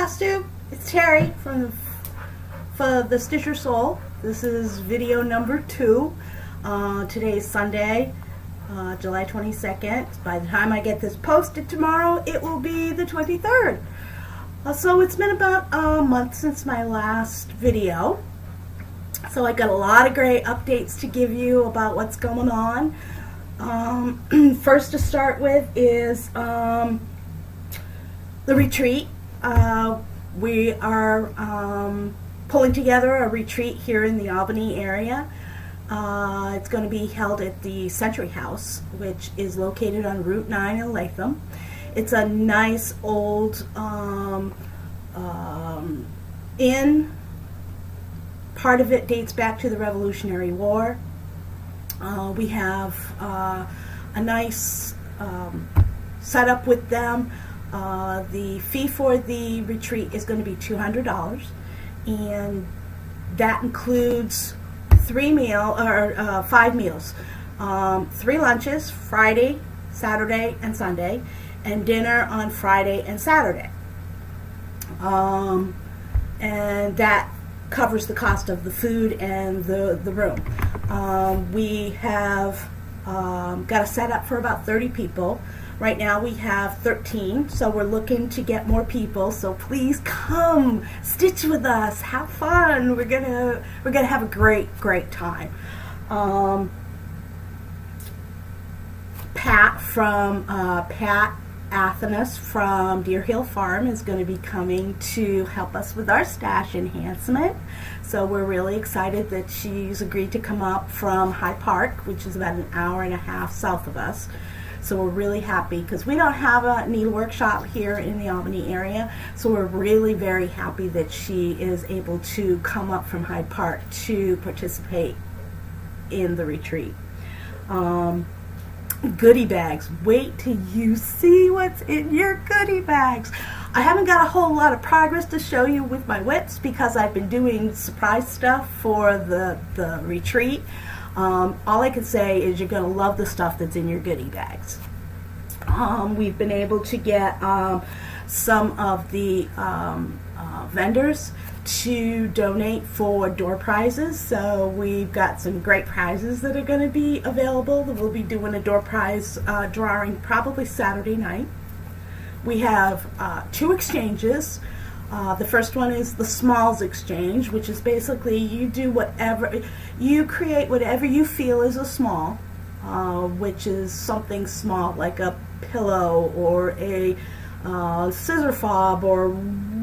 costume. It's Terry for the Stitcher Soul. This is video number 2. Today is Sunday, July 22nd. By the time I get this posted tomorrow, it will be the 23rd. So it's been about a month since my last video. So I got a lot of great updates to give you about what's going on. First to start with is the retreat. We are pulling together a retreat here in the Albany area. It's going to be held at the Century House, which is located on Route 9 in Latham. It's a nice old inn. Part of it dates back to the Revolutionary War. We have a nice setup with them. The fee for the retreat is going to be $200, and that includes 5 meals, 3 lunches, Friday, Saturday, and Sunday, and dinner on Friday and Saturday. And that covers the cost of the food and the room. We have got a setup for about 30 people. Right now we have 13, so we're looking to get more people. So please come stitch with us, have fun. We're gonna have a great time. Pat Athanas from Deer Hill Farm is going to be coming to help us with our stash enhancement. So we're really excited that she's agreed to come up from Hyde Park, which is about an hour and a half south of us. So we're really happy because we don't have a needle workshop here in the Albany area. So we're really very happy that she is able to come up from Hyde Park to participate in the retreat. Goodie bags. Wait till you see what's in your goodie bags. I haven't got a whole lot of progress to show you with my whips because I've been doing surprise stuff for the retreat. All I can say is you're going to love the stuff that's in your goodie bags. We've been able to get some of the vendors to donate for door prizes. So we've got some great prizes that are going to be available. We'll be doing a door prize drawing probably Saturday night. We have 2 exchanges. The first one is the Smalls Exchange, which is basically you create whatever you feel is a small, which is something small like a pillow or a scissor fob or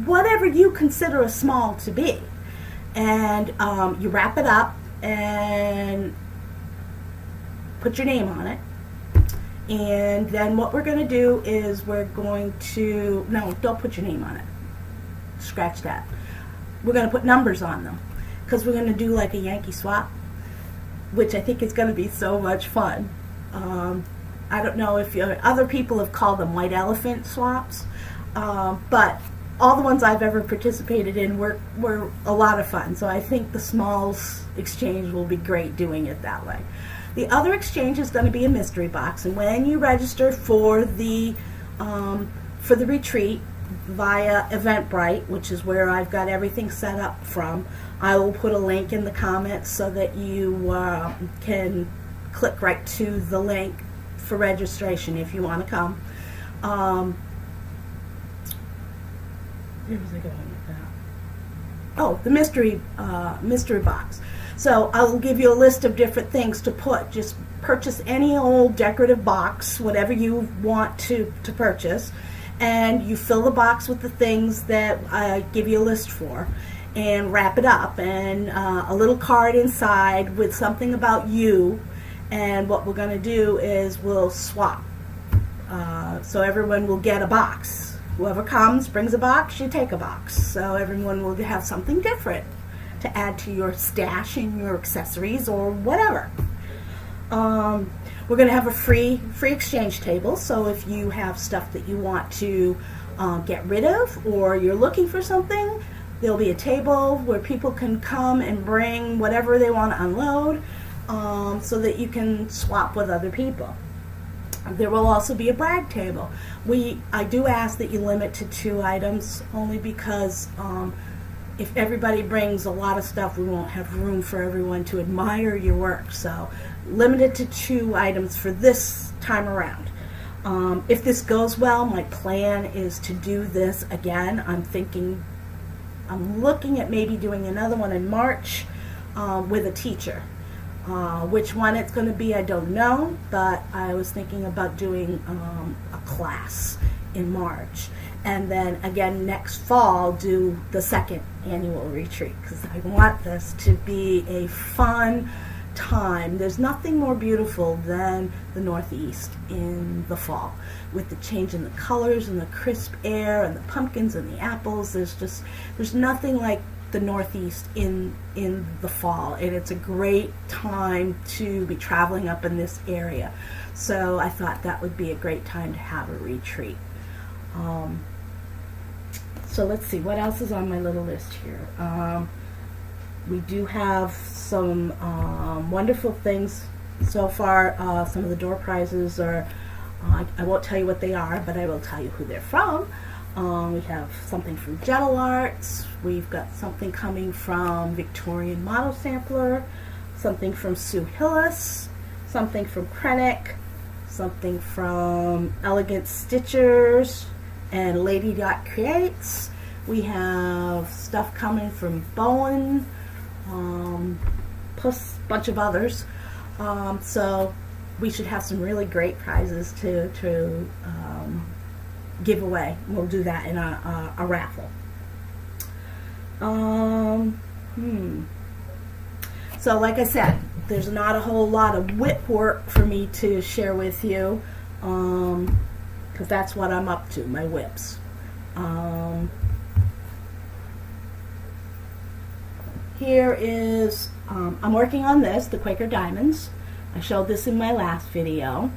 whatever you consider a small to be. And you wrap it up and put your name on it. And then what we're going to do is no, don't put your name on it. Scratch that. We're going to put numbers on them because we're going to do like a Yankee swap, which I think is going to be so much fun. I don't know if other people have called them white elephant swaps, but all the ones I've ever participated in were a lot of fun. So I think the Smalls Exchange will be great doing it that way. The other exchange is going to be a mystery box, and when you register for the retreat via Eventbrite, which is where I've got everything set up from, I will put a link in the comments so that you can click right to the link for registration if you want to come. Where was I going with that? Oh, the mystery box. So I'll give you a list of different things to put. Just purchase any old decorative box, whatever you want to purchase, and you fill the box with the things that I give you a list for, and wrap it up, and a little card inside with something about you. And what we're going to do is we'll swap. So everyone will get a box. Whoever comes brings a box, you take a box. So everyone will have something different to add to your stash and your accessories or whatever. We're going to have a free exchange table. So if you have stuff that you want to get rid of or you're looking for something, there'll be a table where people can come and bring whatever they want to unload so that you can swap with other people. There will also be a brag table. I do ask that you limit to 2 items, only because if everybody brings a lot of stuff, we won't have room for everyone to admire your work. So limited to 2 items for this time around. If this goes well, my plan is to do this again. I'm looking at maybe doing another one in March with a teacher. Which one it's going to be, I don't know, but I was thinking about doing a class in March. And then again next fall do the 2nd annual retreat, because I want this to be a fun time. There's nothing more beautiful than the Northeast in the fall, with the change in the colors and the crisp air and the pumpkins and the apples. There's nothing like the Northeast in the fall, and it's a great time to be traveling up in this area. So I thought that would be a great time to have a retreat. So let's see, what else is on my little list here? We do have some wonderful things so far. Some of the door prizes are, I won't tell you what they are, but I will tell you who they're from. We have something from Gentle Arts. We've got something coming from Victorian Model Sampler, something from Sue Hillis, something from Krennic, something from Elegant Stitchers and Lady Dot Creates. We have stuff coming from Bowen, plus a bunch of others. So we should have some really great prizes to give away. We'll do that in a raffle. So like I said, there's not a whole lot of whip work for me to share with you, because that's what I'm up to, my whips. Here is, I'm working on this, the Quaker Diamonds. I showed this in my last video.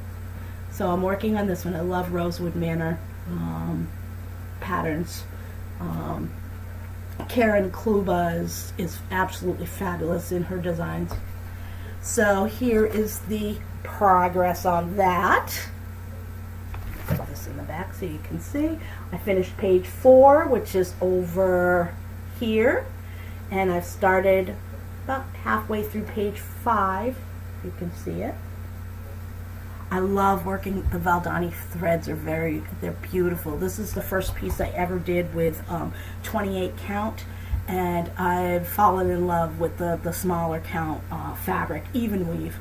So I'm working on this one. I love Rosewood Manor patterns. Karen Kluba is absolutely fabulous in her designs. So here is the progress on that. Put this in the back so you can see. I finished page 4, which is over here, and I've started about halfway through page 5, if you can see it. I love working, the Valdani threads are they're beautiful. This is the first piece I ever did with 28 count, and I've fallen in love with the smaller count fabric, even weave.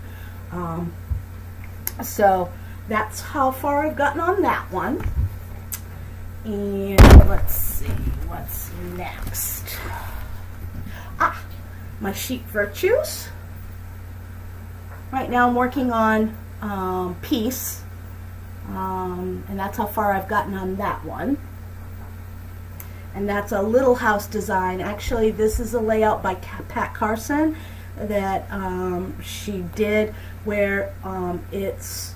So that's how far I've gotten on that one. And let's see, what's next? My Sheep Virtues. Right now I'm working on piece, and that's how far I've gotten on that one. And that's a little house design. Actually, this is a layout by Pat Carson that she did, where it's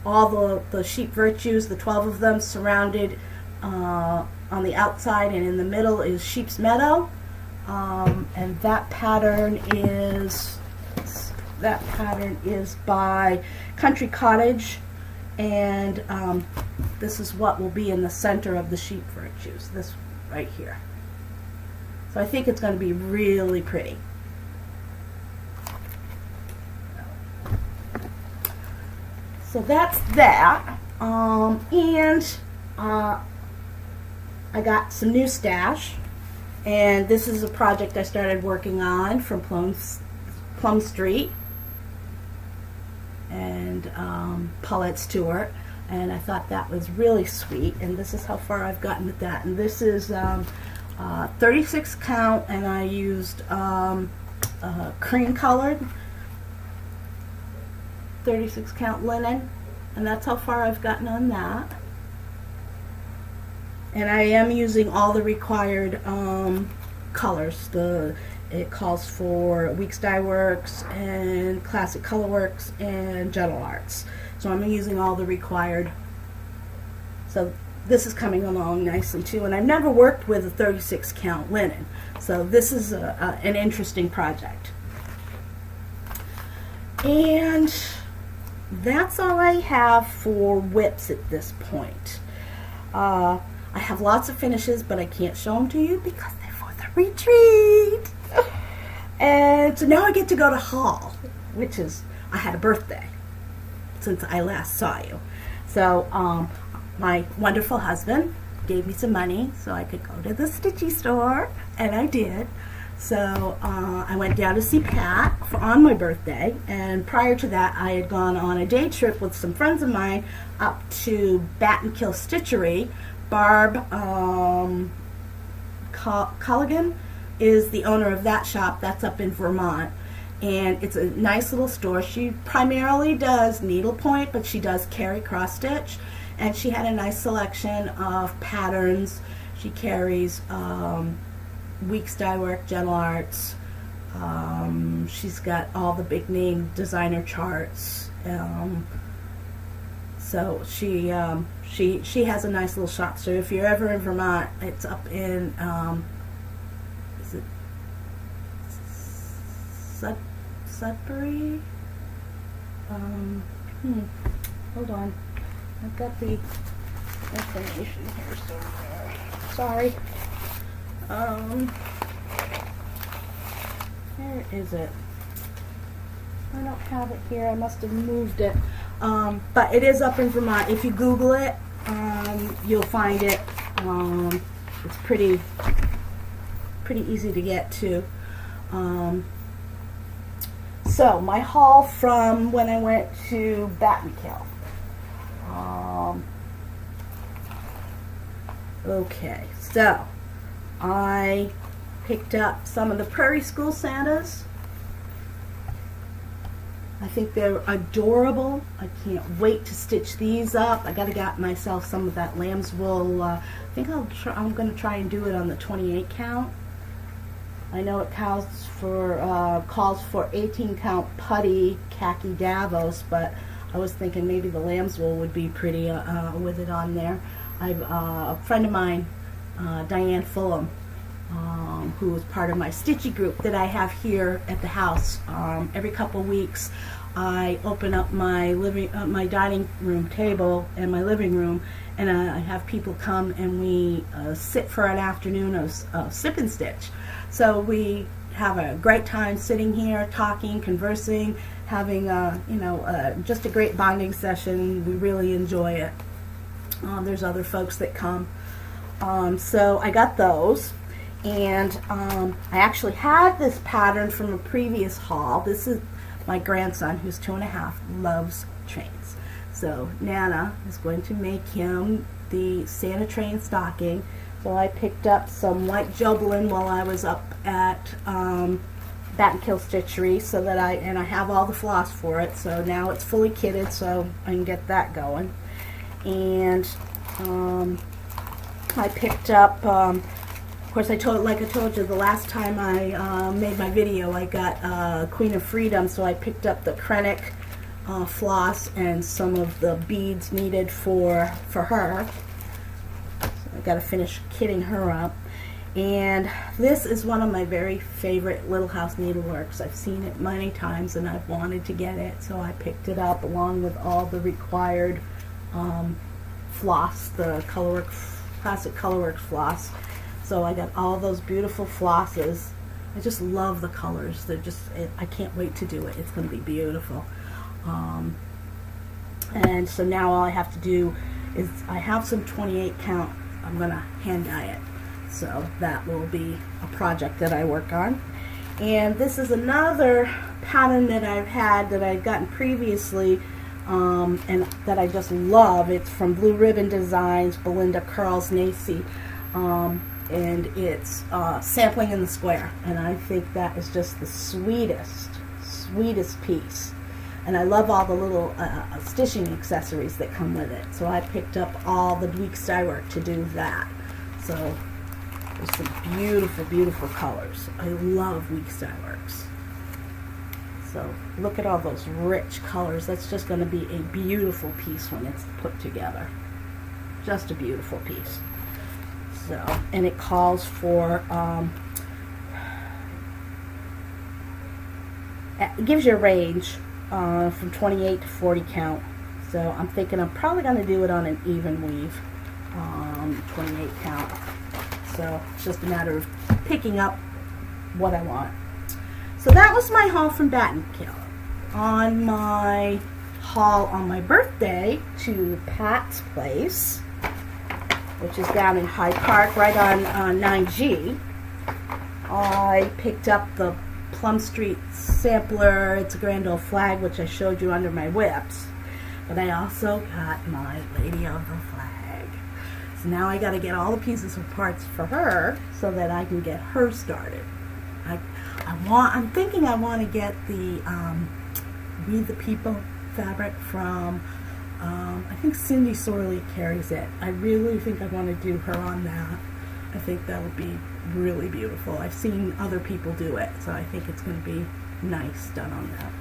all the Sheep Virtues, the 12 of them, surrounded on the outside, and in the middle is Sheep's Meadow. And that pattern is by Country Cottage, and this is what will be in the center of the Sheep Virtues, this right here. So I think it's going to be really pretty. So that's that. And I got some new stash, and this is a project I started working on from Plum Street and Paulette Stewart, and I thought that was really sweet, and this is how far I've gotten with that. And this is 36 count, and I used cream colored 36 count linen, and that's how far I've gotten on that. And I am using all the required colors. It calls for Weeks Dye Works and Classic Color Works and Gentle Arts. So I'm using all the required. So this is coming along nicely too. And I've never worked with a 36 count linen. So this is an interesting project. And that's all I have for whips at this point. I have lots of finishes, but I can't show them to you because they're for the retreat. And so now I get to go to haul, which is, I had a birthday since I last saw you. So my wonderful husband gave me some money so I could go to the Stitchy store, and I did. So I went down to see Pat on my birthday, and prior to that I had gone on a day trip with some friends of mine up to Bat and Kill Stitchery. Barb Colligan is the owner of that shop. That's up in Vermont, and it's a nice little store. She primarily does needlepoint, but she does carry cross stitch, and she had a nice selection of patterns. She carries Weeks Dye Work, Gentle Arts. She's got all the big name designer charts. So she has a nice little shop. So if you're ever in Vermont, it's up in is it Sudbury? Hold on, I've got the information here somewhere. Sorry. Where is it? I don't have it here. I must have moved it. But it is up in Vermont. If you Google it, you'll find it. It's pretty easy to get to. So my haul from when I went to Bat and Kill. Okay, so I picked up some of the Prairie School Santas. I think they're adorable. I can't wait to stitch these up. I gotta get myself some of that lamb's wool. I think I'm gonna try and do it on the 28 count. I know it calls for 18 count putty khaki Davos, but I was thinking maybe the lamb's wool would be pretty with it on there. A friend of mine, Diane Fulham, who is part of my stitchy group that I have here at the house. Every couple weeks I open up my my dining room table and my living room, and I have people come and we sit for an afternoon of sip and stitch. So we have a great time sitting here talking, conversing, having just a great bonding session. We really enjoy it. There's other folks that come. So I got those. And I actually had this pattern from a previous haul. This is my grandson, who's 2.5, loves trains. So Nana is going to make him the Santa train stocking. So I picked up some white Jobelin while I was up at Bat and Kill Stitchery, so that I have all the floss for it. So now it's fully kitted, so I can get that going. And I picked up. Of course, like I told you, the last time I made my video, I got Queen of Freedom, so I picked up the Krennic floss and some of the beads needed for her. So I got to finish kitting her up. And this is one of my very favorite Little House Needleworks. I've seen it many times and I've wanted to get it, so I picked it up along with all the required floss, the classic Colorworks floss. So I got all those beautiful flosses. I just love the colors. They're just, I can't wait to do it. It's going to be beautiful. And so now all I have to do is, I have some 28 count. I'm going to hand dye it. So that will be a project that I work on. And this is another pattern that I've had that I've gotten previously, and that I just love. It's from Blue Ribbon Designs, Belinda Curls Nacy. And it's Sampling in the Square, and I think that is just the sweetest piece. And I love all the little stitching accessories that come with it. So I picked up all the Weeks Dye Work to do that. So there's some beautiful colors. I love Weeks Dye Works. So look at all those rich colors. That's just going to be a beautiful piece when it's put together. Just a beautiful piece. So, and it calls for, it gives you a range from 28 to 40 count. So I'm thinking I'm probably going to do it on an even weave, 28 count. So it's just a matter of picking up what I want. So that was my haul from Bat & Kill. On my haul on my birthday to Pat's place, which is down in Hyde Park, right on 9G, I picked up the Plum Street sampler. It's a grand old flag, which I showed you under my whips. But I also got my Lady of the Flag. So now I got to get all the pieces of parts for her so that I can get her started. I'm thinking I want to get the We the People fabric from, I think Cindy Sorley carries it. I really think I want to do her on that. I think that would be really beautiful. I've seen other people do it, so I think it's going to be nice done on that.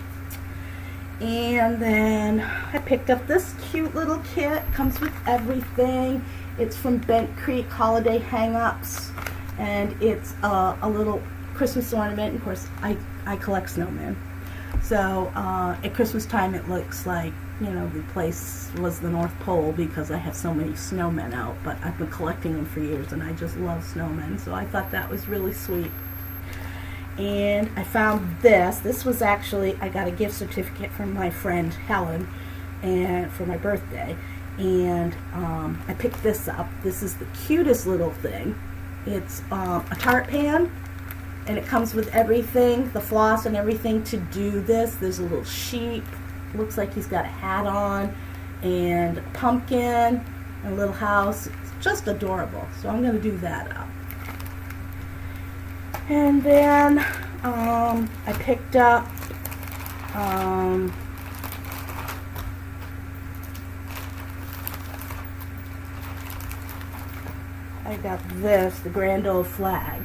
And then I picked up this cute little kit. Comes with everything. It's from Bent Creek Holiday Hang-Ups, and it's a little Christmas ornament. Of course, I collect snowmen. So at Christmas time, it looks like, you know, the place was the North Pole because I have so many snowmen out. But I've been collecting them for years, and I just love snowmen. So I thought that was really sweet. And I found this. This was actually, I got a gift certificate from my friend Helen, and for my birthday. And I picked this up. This is the cutest little thing. It's a tart pan, and it comes with everything, the floss and everything to do this. There's a little sheep. Looks like he's got a hat on, and a pumpkin, and a little house. It's just adorable. So I'm going to do that up. And then I picked up I got this, the grand old flag.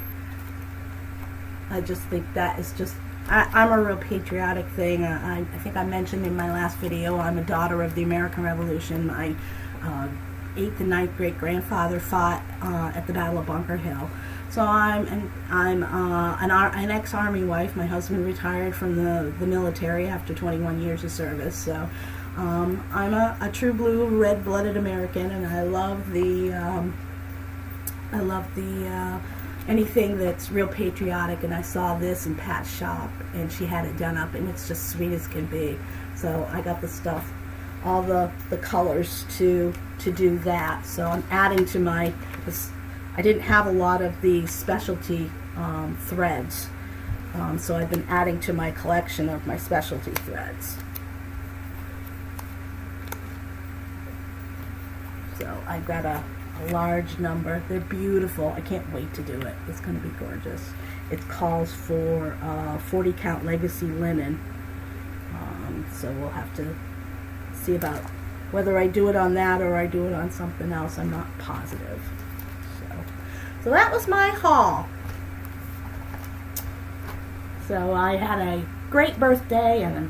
I just think that is just, I'm a real patriotic thing. I think I mentioned in my last video, I'm a daughter of the American Revolution. My 8th and 9th great grandfather fought at the Battle of Bunker Hill. So I'm an ex-Army wife. My husband retired from the military after 21 years of service. So I'm a true blue, red-blooded American, and I love the anything that's real patriotic. And I saw this in Pat's shop, and she had it done up, and it's just sweet as can be. So I got the stuff, all the colors to do that. So I'm adding to my. I didn't have a lot of the specialty threads, so I've been adding to my collection of my specialty threads. So I've got a large number. They're beautiful. I can't wait to do it. It's going to be gorgeous. It calls for 40 count legacy linen, so we'll have to see about whether I do it on that or I do it on something else. I'm not positive. So that was my haul. So I had a great birthday and a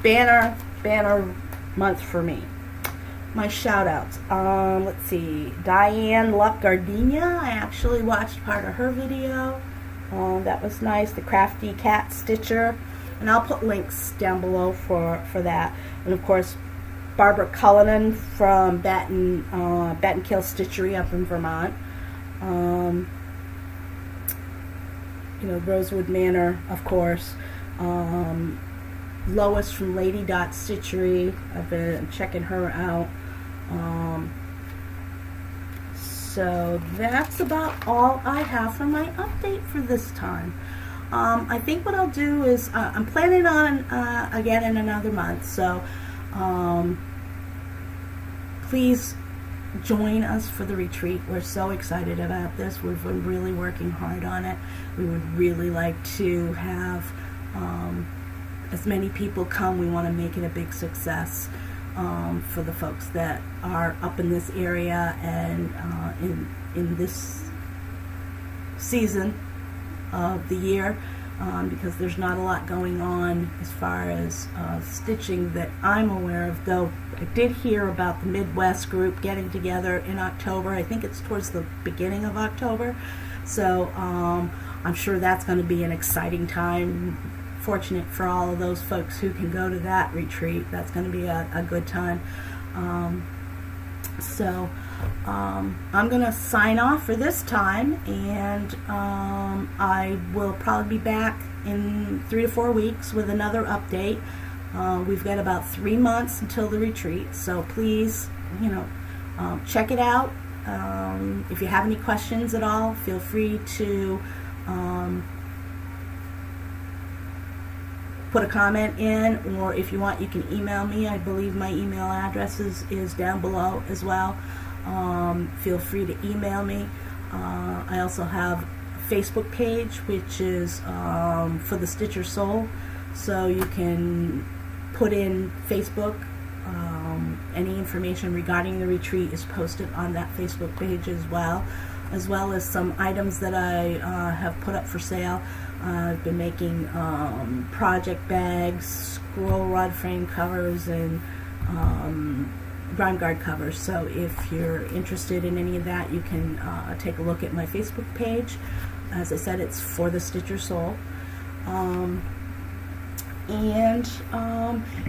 banner month for me. My shout outs. Let's see. Diane Luck Gardenia. I actually watched part of her video. That was nice. The Crafty Cat Stitcher. And I'll put links down below for that. And of course, Barbara Cullinan from Bat & Kill Stitchery up in Vermont. You know, Rosewood Manor, of course. Lois from Lady Dot Stitchery. I've been checking her out. So that's about all I have for my update for this time. I think what I'll do is I'm planning on again in another month. So please join us for the retreat. We're so excited about this. We've been really working hard on it. We would really like to have as many people come. We want to make it a big success for the folks that are up in this area and in this season of the year, because there's not a lot going on as far as stitching that I'm aware of, though I did hear about the Midwest group getting together in October. I think it's towards the beginning of October, so I'm sure that's going to be an exciting time fortunate for all of those folks who can go to that retreat. That's going to be a good time. So I'm going to sign off for this time, and I will probably be back in 3 to 4 weeks with another update. We've got about 3 months until the retreat, so please, check it out. If you have any questions at all, feel free to put a comment in, or if you want, you can email me. I believe my email address is down below as well. Feel free to email me. I also have a Facebook page, which is for the Stitcher Soul, so you can put in Facebook. Any information regarding the retreat is posted on that Facebook page as well as some items that I have put up for sale. I've been making project bags, scroll rod frame covers, and grime guard covers. So if you're interested in any of that, you can take a look at my Facebook page. As I said, it's for the Stitcher Soul. And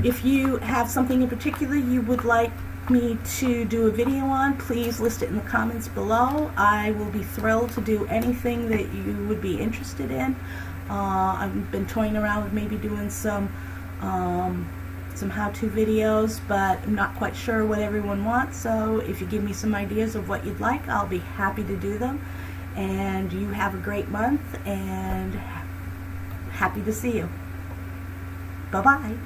if you have something in particular you would like me to do a video on, please list it in the comments below. I will be thrilled to do anything that you would be interested in. I've been toying around with maybe doing some how-to videos, but I'm not quite sure what everyone wants, so if you give me some ideas of what you'd like, I'll be happy to do them. And you have a great month, and happy to see you. Bye-bye.